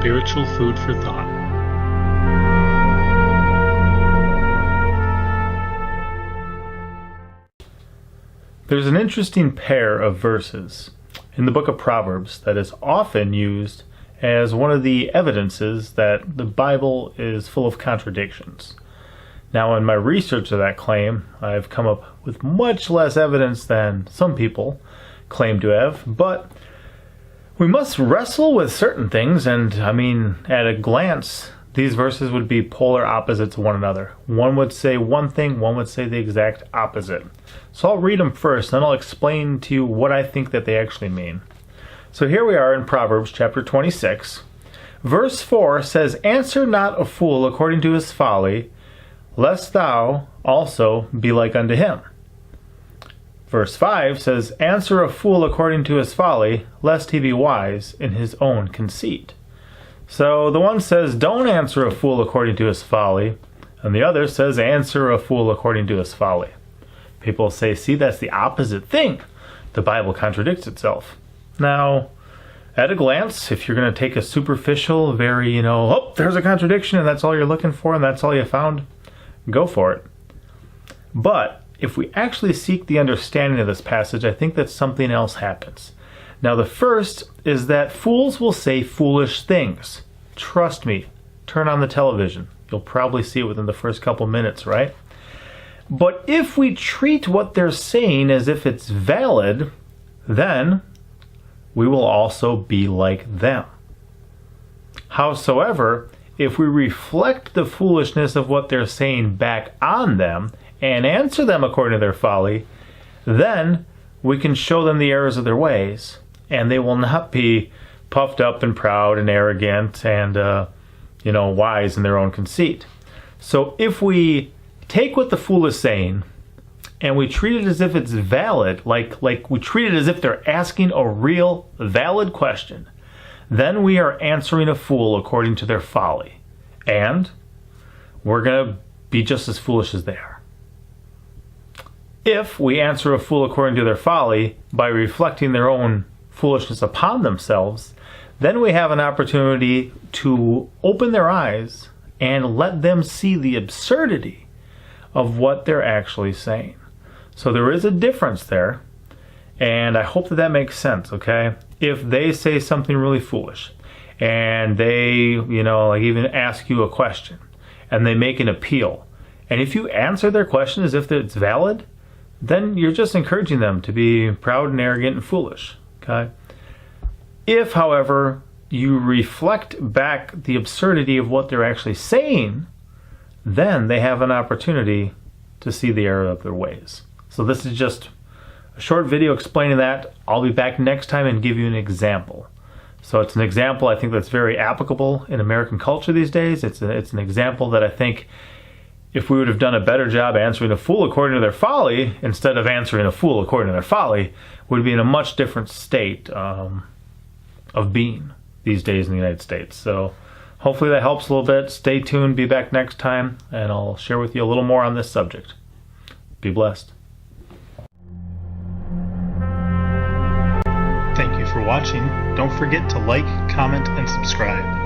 spiritual food for thought. There's an interesting pair of verses in the book of Proverbs that is often used as one of the evidences that the Bible is full of contradictions. Now, in my research of that claim, I've come up with much less evidence than some people claim to have, but we must wrestle with certain things, and at a glance, these verses would be polar opposites of one another. One would say one thing, one would say the exact opposite. So I'll read them first, then I'll explain to you what I think that they actually mean. So here we are in Proverbs chapter 26. Verse 4 says, "Answer not a fool according to his folly, lest thou also be like unto him." Verse 5 says, "Answer a fool according to his folly, lest he be wise in his own conceit." So the one says, don't answer a fool according to his folly, and the other says, answer a fool according to his folly. People say, see, that's the opposite thing. The Bible contradicts itself. Now, at a glance, if you're going to take a superficial, very, there's a contradiction and that's all you're looking for and that's all you found, go for it. But if we actually seek the understanding of this passage, I think that something else happens. Now, the first is that fools will say foolish things. Trust me, turn on the television. You'll probably see it within the first couple minutes, right? But if we treat what they're saying as if it's valid, then we will also be like them. Howsoever, if we reflect the foolishness of what they're saying back on them and answer them according to their folly, then we can show them the errors of their ways, and they will not be puffed up and proud and arrogant and, wise in their own conceit. So if we take what the fool is saying and we treat it as if it's valid, like we treat it as if they're asking a real, valid question, then we are answering a fool according to their folly. And we're going to be just as foolish as they are. If we answer a fool according to their folly by reflecting their own foolishness upon themselves, then we have an opportunity to open their eyes and let them see the absurdity of what they're actually saying. So there is a difference there, and I hope that makes sense, okay? If they say something really foolish, and they, even ask you a question, and they make an appeal, and if you answer their question as if it's valid, then you're just encouraging them to be proud and arrogant and foolish, okay? If, however, you reflect back the absurdity of what they're actually saying, then they have an opportunity to see the error of their ways. So this is just a short video explaining that. I'll be back next time and give you an example. So it's an example I think that's very applicable in American culture these days. It's an example that I think if we would have done a better job answering a fool according to their folly, instead of answering a fool according to their folly, would be in a much different state of being these days in the United States. So hopefully that helps a little bit. Stay tuned, be back next time, and I'll share with you a little more on this subject. Be blessed. Thank you for watching. Don't forget to like, comment, and subscribe.